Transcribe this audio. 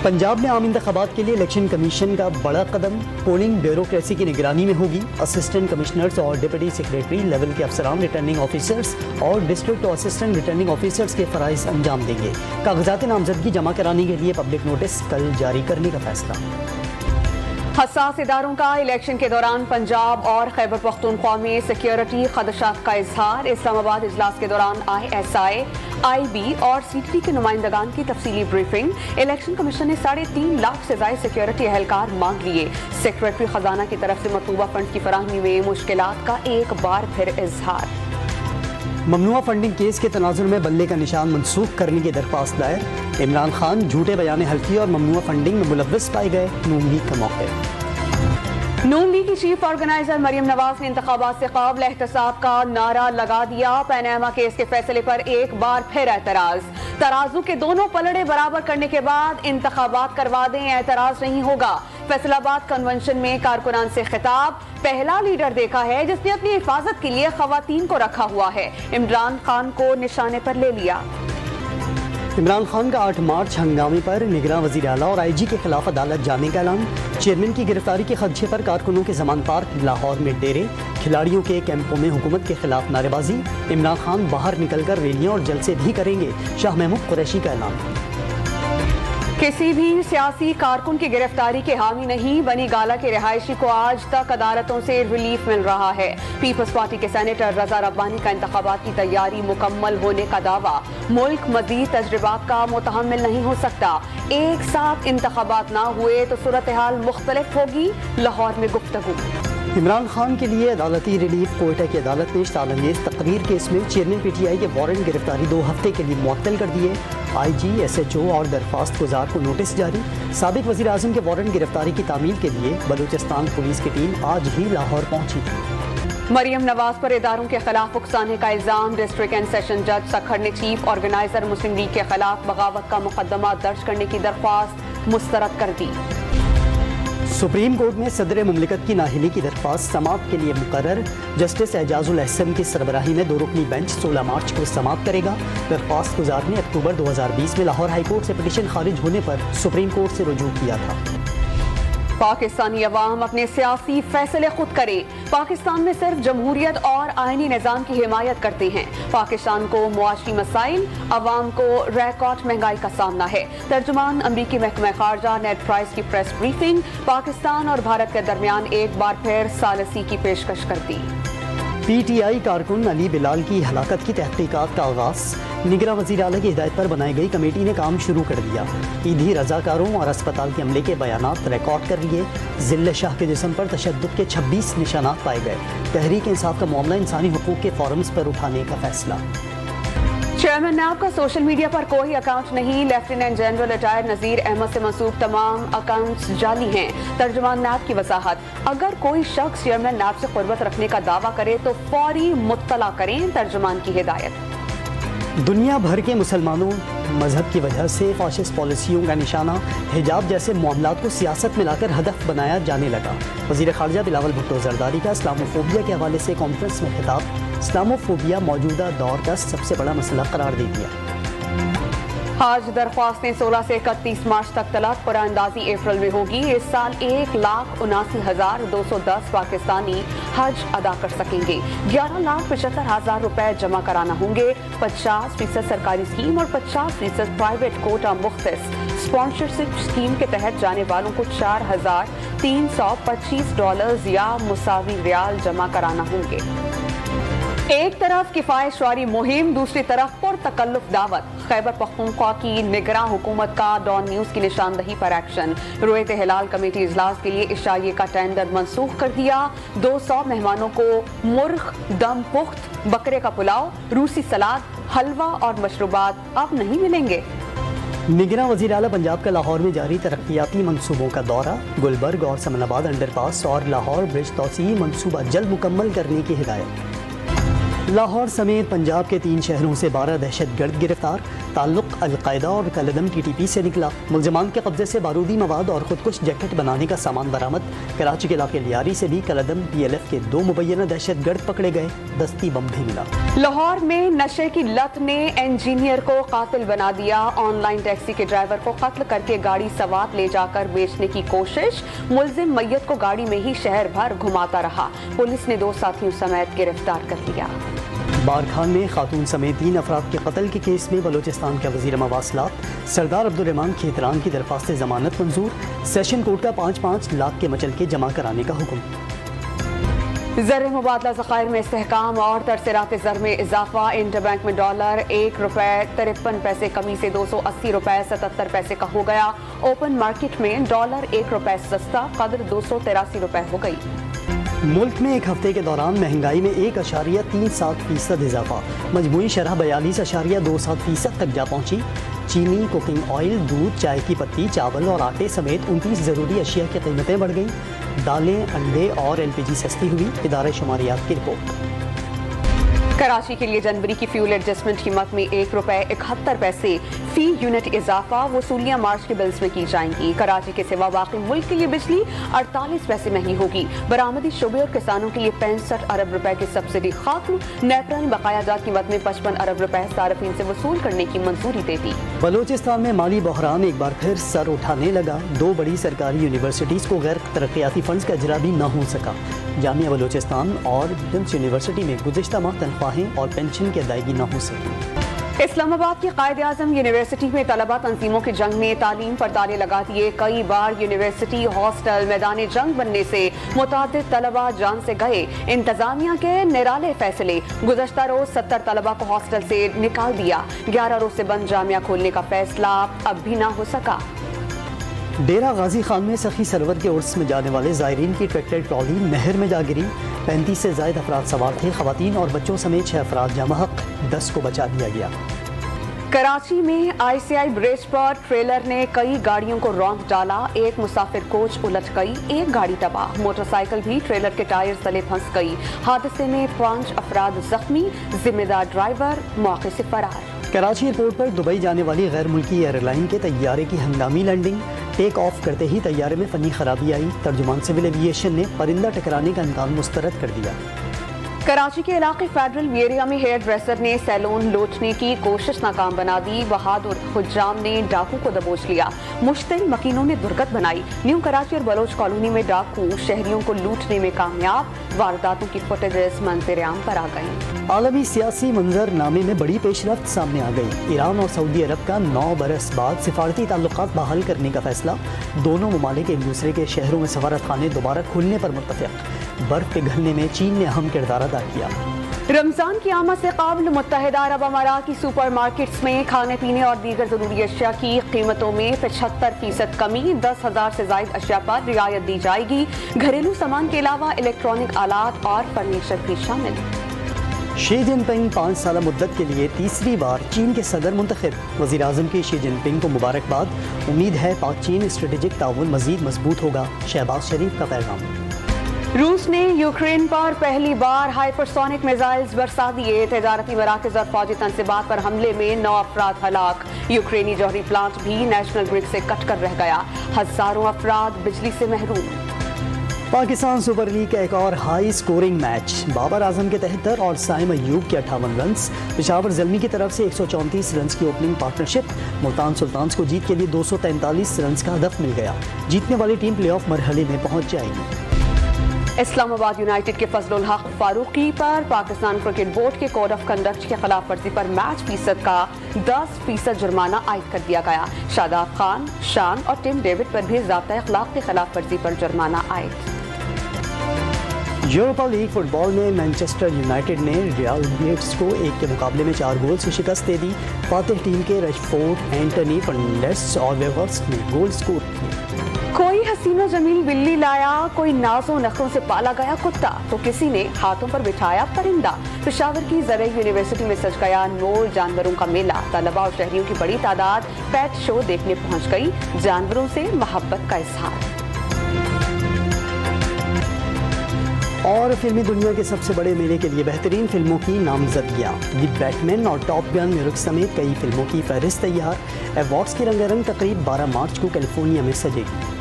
पंजाब में आम इंतखाबात के लिए इलेक्शन कमीशन का बड़ा कदम। पोलिंग ब्यूरोक्रेसी की निगरानी में होगी। असिस्टेंट कमिश्नर्स और डिप्टी सेक्रेटरी लेवल के अफसरान रिटर्निंग ऑफिसर्स और डिस्ट्रिक्ट और असिस्टेंट रिटर्निंग ऑफिसर्स के फ़राइज़ अंजाम देंगे। कागजात नामजदगी जमा कराने के लिए पब्लिक नोटिस कल जारी करने का फैसला। हसास इदारों का इलेक्शन के दौरान पंजाब और खैबर पख्तूनख्वा में सिक्योरिटी खदशात का इजहार। इस्लामाबाद इजलास के दौरान ISI, IB और CTT के नुमाइंदगान की तफसीली ब्रीफिंग। इलेक्शन कमीशन ने 3.5 लाख से ज़ायद सिक्योरिटी एहलकार मांग लिए। सेक्रेटरी खजाना की तरफ से मतलूबा फंड की फराहमी में मुश्किलात का एक बार फिर इजहार। ममनुआ फंडिंग केस के तनाजुर में बल्ले का निशान मनसूख करने की दरख्वास्त दायर। इमरान खान झूठे बयान हल्फी और ममनुआ फंडिंग में मुलव्वस पाए गए। नून लीग का मौक़िफ़। नून लीग की चीफ ऑर्गेनाइजर मरियम नवाज ने इंतखाबात से क़ब्ल एहतसाब का नारा लगा दिया। पैनामा केस के फैसले पर एक बार फिर एतराज। तराजू के दोनों पलड़े बराबर करने के बाद इंतखाबात करवा दें, एतराज नहीं होगा। फैसलाबाद कन्वेंशन में कारकुनान से खिताब। पहला लीडर देखा है जिसने अपनी हिफाजत के लिए खवातीन को रखा हुआ है। इमरान खान को निशाने पर ले लिया। इमरान खान का 8 मार्च हंगामे पर निगरान वज़ीर आला और IG के खिलाफ अदालत जाने का ऐलान। चेयरमैन की गिरफ्तारी के खदशे पर कारकुनों के जमान पार्क लाहौर में डेरे। खिलाड़ियों के कैंपों में हुकूमत के खिलाफ नारेबाजी। इमरान खान बाहर निकलकर रैलियां और जलसे भी करेंगे। शाह महमूद कुरैशी का ऐलान। किसी भी सियासी कारकुन की गिरफ्तारी के हामी नहीं बनी गाला के रिहायशी को आज तक अदालतों से रिलीफ मिल रहा है। पीपल्स पार्टी के सेनेटर रजा रब्बानी का इंतखाबात की तैयारी मुकम्मल होने का दावा। मुल्क मजीद तजर्बात का मुतहम्मिल नहीं हो सकता। एक साथ इंतखाबात ना हुए तो सूरत हाल मुख्तलिफ होगी। लाहौर में गुफ्तगू। इमरान खान के लिए अदालती रिलीफ। कोयटा की अदालत ने इश्ताल-अंगेज तकरीर केस में चेयरमैन PTI के वारंट गिरफ्तारी 2 हफ्ते के लिए मुअत्तल कर दिए। IG, SHO और दरख्वास्त गुजार को नोटिस जारी। साबिक वज़ीर आज़म के वारंट गिरफ्तारी की तामील के लिए बलूचिस्तान पुलिस की टीम आज ही लाहौर पहुंची थी। मरियम नवाज पर इदारों के खिलाफ उकसाने का इल्जाम। डिस्ट्रिक्ट एंड सेशन जज सखर ने चीफ ऑर्गेनाइजर मुस्लिम लीग के खिलाफ बगावत का मुकदमा दर्ज करने की दरख्वास्त मुस्तरद कर दी। सुप्रीम कोर्ट में सदर मुमलिकत की नाहिली की दरख्वास्त समाअत के लिए मुकर्रर। जस्टिस एजाजुल अहसन की सरबराही में 2 रुकनी बेंच 16 मार्च को समाअत करेगा। दरख्वास्त गुजार ने अक्टूबर 2020 में लाहौर हाई कोर्ट से पिटीशन खारिज होने पर सुप्रीम कोर्ट से रुजू किया था। पाकिस्तानी अवाम अपने सियासी फैसले खुद करे। पाकिस्तान में सिर्फ जमहूरियत और आईनी निज़ाम की हिमायत करते हैं। पाकिस्तान को मुआशी मसाइल, अवाम को रिकॉर्ड महंगाई का सामना है। तर्जुमान अमरीकी महकमा खारजा नेड प्राइस की प्रेस ब्रीफिंग। पाकिस्तान और भारत के दरमियान एक बार फिर सालसी की पेशकश कर दी। PTI कारकुन अली बिलाल की हलाकत की तहकीकात का आगाज। निगरान वज़ीर आला की हिदायत पर बनाई गई कमेटी ने काम शुरू कर दिया। ईदी रजाकारों और अस्पताल के अमले के बयानात रिकॉर्ड कर लिए। जिले शाह के जिस्म पर तशद्दुद के 26 निशानात पाए गए। तहरीक इंसाफ का मामला इंसानी हुकूक के फोरम्स पर उठाने का फैसला। चेयरमैन नैब का सोशल मीडिया पर कोई अकाउंट नहीं। लेफ्टिनेंट जनरल रिटायर्ड नज़ीर अहमद से मंसूब तमाम अकाउंट्स जाली हैं। तर्जुमान नैब की वजाहत। अगर कोई शख्स चेयरमैन नैब से कुर्बत रखने का दावा करे तो फौरी मुत्तला करें। तर्जुमान की हिदायत। दुनिया भर के मुसलमानों मजहब की वजह से फाशिस्ट पॉलिसियों का निशाना हिजाब जैसे मामलात को सियासत में लाकर हदफ बनाया जाने लगा। वज़ीर ख़ारजा बिलावल भुट्टो ज़रदारी का इस्लामोफोबिया के हवाले से कॉन्फ्रेंस में खिताब। इस्लामोफोबिया मौजूदा दौर का सबसे बड़ा मसला करार दे दिया। हज दरख्वास्तें 16 से 31 मार्च तक तलब। कुरानंदाजी अप्रैल में होगी। इस साल 1,79,210 पाकिस्तानी हज अदा कर सकेंगे। 11,75,000 रुपए जमा कराना होंगे। 50% सरकारी स्कीम और 50% प्राइवेट कोटा मुख्तस। स्पॉन्सरशिप स्कीम के तहत जाने वालों को $4,325 या मुसावी रियाल जमा कराना होंगे। एक तरफ किफायत शुमारी मुहिम, दूसरी तरफ पुरतकल्लुफ दावत। खैबर पख्तूनख्वा की निगरान हुकूमत का डॉन न्यूज की निशानदही पर एक्शन। रोयत हिलाल कमेटी इजलास के लिए इशाइये का टेंडर मनसूख कर दिया। 200 मेहमानों को मुर्ग, दम पुख्त, बकरे का पुलाव, रूसी सलाद, हलवा और मशरूबात अब नहीं मिलेंगे। निगरान वज़ीर आला पंजाब का लाहौर में जारी तरक्याती मंसूबों का दौरा। गुलबर्ग और समनाबाद अंडरपास और लाहौर ब्रिज तोसी मंसूबा जल्द मुकम्मल करने की हिदायत। लाहौर समेत पंजाब के 3 शहरों से 12 दहशतगर्द गिरफ्तार। ताल्लुक अलकायदा और कलदम TTP से निकला। मुलजमान के कब्जे से बारूदी मवाद और खुदकुश जैकेट बनाने का सामान बरामद। कराची के इलाके लियारी से भी कलदम PLF के 2 मुबैना दहशतगर्द पकड़े गए। दस्ती बम भी मिला। लाहौर में नशे की लत ने इंजीनियर को कातिल बना दिया। ऑनलाइन टैक्सी के ड्राइवर को कत्ल करके गाड़ी सवार ले जाकर बेचने की कोशिश। मुलजिम मैयत को गाड़ी में ही शहर भर घुमाता रहा। पुलिस ने 2 साथियों समेत गिरफ्तार कर लिया। बारखान में खातून समेत 3 अफराद के कत्ल के केस में बलोचिस्तान के वज़ीर मवासलात सरदार अब्दुर्रहमान खेतरान की दरख्वास्त जमानत मंजूर। सेशन कोर्ट का 5-5 लाख के मचलके जमा कराने का हुक्म। ज़र मुबादला ज़खायर में इस्तेहकाम और तरसेरात ज़र में इजाफा। इंटरबैंक में डॉलर ₹1.53 कमी से 280 रुपए 77 पैसे का हो गया। ओपन मार्केट में डॉलर ₹1 सस्ता कदर 283 रुपए हो गई। मुल्क में एक हफ्ते के दौरान महंगाई में 1.37% इजाफा। मजमूई शरह 42.27% तक जा पहुंची। चीनी, कुकिंग ऑयल, दूध, चाय की पत्ती, चावल और आटे समेत 29 ज़रूरी अशिया की कीमतें बढ़ गईं। दालें, अंडे और LPG सस्ती हुई। इदारे शुमारियात की रिपोर्ट। कराची के लिए जनवरी की फ्यूल एडजस्टमेंट कीमत में ₹1.71 फी यूनिट इजाफा। वसूलियां मार्च के बिल्स में की जाएंगी। कराची के सिवा बाकी मुल्क के लिए बिजली 48 पैसे महंगी होगी। बरामदी शोबे और किसानों के लिए 65 अरब रुपए की सब्सिडी खत्म। नेपरा ने बकाया जात कीमत में 55 अरब रुपए सार्फिन से वसूल करने की मंजूरी दे दी। बलोचिस्तान में माली बहरान एक बार फिर सर उठाने लगा। 2 बड़ी सरकारी यूनिवर्सिटीज को गैर तरक्याती फंड्स का इजरा भी न हो सका। जामिया बलोचिस्तान और डिम्स यूनिवर्सिटी में गुज़िश्ता माह तनख्वाहें और पेंशन की अदायगी न हो सकी। इस्लामाबाद की कायद आज़म यूनिवर्सिटी में तलबा तंजीमों की जंग ने तालीम पर ताले लगा दिए। कई बार यूनिवर्सिटी हॉस्टल मैदान जंग बनने से मुतादिद तलबा जान से गए। इंतजामिया के निराले फैसले। गुज़श्ता रोज 70 तलबा को हॉस्टल से निकाल दिया। 11 रोज से बंद जामिया खोलने का फैसला अब भी न हो सका। डेरा गाजी खान में सखी सरवर के उर्स में जाने वाले ज़ायरीन की ट्रैक्टर ट्रॉली नहर में जा गिरी। 35 से ज़ायद अफराद सवार थे। ख़वातीन और बच्चों समेत 6 अफराद जमहक, 10 को बचा दिया गया। कराची में ICI ब्रिज पर ट्रेलर ने कई गाड़ियों को रौंद डाला। एक मुसाफिर कोच उलट गई, एक गाड़ी तबाह। मोटरसाइकिल भी ट्रेलर के टायर तले फंस गई। हादसे में 5 अफराद जख्मी। जिम्मेदार ड्राइवर मौके से फरार। कराची एयरपोर्ट पर दुबई जाने वाली गैर मुल्की एयरलाइन के तैयारे की हंगामी लैंडिंग। टेक ऑफ करते ही तैयारे में फनी खराबी आई। तर्जुमान सिविल एविएशन ने परिंदा टकराने का इम्कान मुस्तरद कर दिया। कराची के इलाके फेडरल एरिया में हेयर ड्रेसर ने सैलून लूटने की कोशिश नाकाम बना दी। बहादुर हुज्जाम ने डाकू को दबोच लिया। मुश्तिल मकीनों ने दुर्गत बनाई। न्यू कराची और बलोच कॉलोनी में डाकू शहरियों को लूटने में कामयाब। वारदातों की फुटेजेस मंजर-ए-आम पर आ गई। आलमी सियासी मंजरनामे में बड़ी पेशरफ्त सामने आ गई। ईरान और सऊदी अरब का 9 बरस बाद सिफारती ताल्लुकात बहाल करने का फैसला। दोनों ममालिक एक दूसरे के शहरों में सफारत खाने दोबारा खोलने पर मुत्तफिक। बर्फ पिघलने में चीन ने अहम किरदार अदा किया। रमजान की आमद से काबिल मुत्तहिदा अरब अमारात की सुपर मार्केट्स में खाने पीने और दीगर जरूरी अशिया की कीमतों में 75% कमी। 10,000 से ज्यादा अशिया पर रियायत दी जाएगी। घरेलू सामान के अलावा इलेक्ट्रॉनिक आलात और फर्नीचर भी शामिल। शी जिनपिंग 5 साल मुद्दत के लिए तीसरी बार चीन के सदर मुंतखब। वज़ीर आज़म की शी जिनपिंग को मुबारकबाद। उम्मीद है पाक चीन स्ट्रेटेजिक ताउन मजीद मजबूत होगा। शहबाज शरीफ का पैगाम। रूस ने यूक्रेन पर पहली बार हाइपरसोनिक मिसाइल्स बरसा दिए। तजारती मराकज़ और फौजी तनसीबात पर हमले में 9 अफराद हलाक। यूक्रेनी जौहरी प्लांट भी नेशनल ग्रिड से कट कर रह गया। हजारों अफराद बिजली से महरूम। पाकिस्तान सुपर लीग का एक और high scoring match. Babar Azam के 73 और साइम अयूब के 58 रन्स। पेशावर ज़ल्मी की तरफ से 134 रन्स की ओपनिंग पार्टनरशिप। मुल्तान सुल्तान्स को जीत के लिए 243 रन्स का हदफ मिल गया। जीतने वाली टीम प्लेऑफ मरहले में पहुंच जाएगी। इस्लामाबाद यूनाइटेड के फजलुल हक फारूकी पर पाकिस्तान क्रिकेट बोर्ड के कोड ऑफ कंडक्ट के खिलाफ वर्जी पर मैच फीसद का 10% जुर्माना आयद कर दिया गया। शादाब खान, शान और टिम डेविड पर भी ज़ाब्ता अखलाक के खिलाफ वर्जी पर जुर्माना आयद। यूरोपा लीग फुटबॉल में मैनचेस्टर यूनाइटेड ने रियल बेटिस को 1 के मुकाबले में 4 गोल से शिकस्त दे दी। फातिह टीम के रशफोर्ड, एंटनी फर्नांडेस और वेवर्स ने गोल स्कोर किए। कोई हसीनो जमील बिल्ली लाया, कोई नाजो नखरों से पाला गया कुत्ता, तो किसी ने हाथों पर बिठाया परिंदा। पेशावर की ज़रई यूनिवर्सिटी में सज गया अनमोल जानवरों का मेला। तलबा और शहरियों की बड़ी तादाद पेट शो देखने पहुंच गई। जानवरों से मोहब्बत का इजहार। اور فلمی دنیا کے سب سے بڑے میلے کے لیے بہترین فلموں کی نامزدگیاں، دی بیٹمین اور ٹاپ گن میورک سمیت کئی فلموں کی فہرست تیار۔ ایوارڈز کی رنگا رنگ تقریب 12 مارچ کو کیلیفورنیا میں سجے گی۔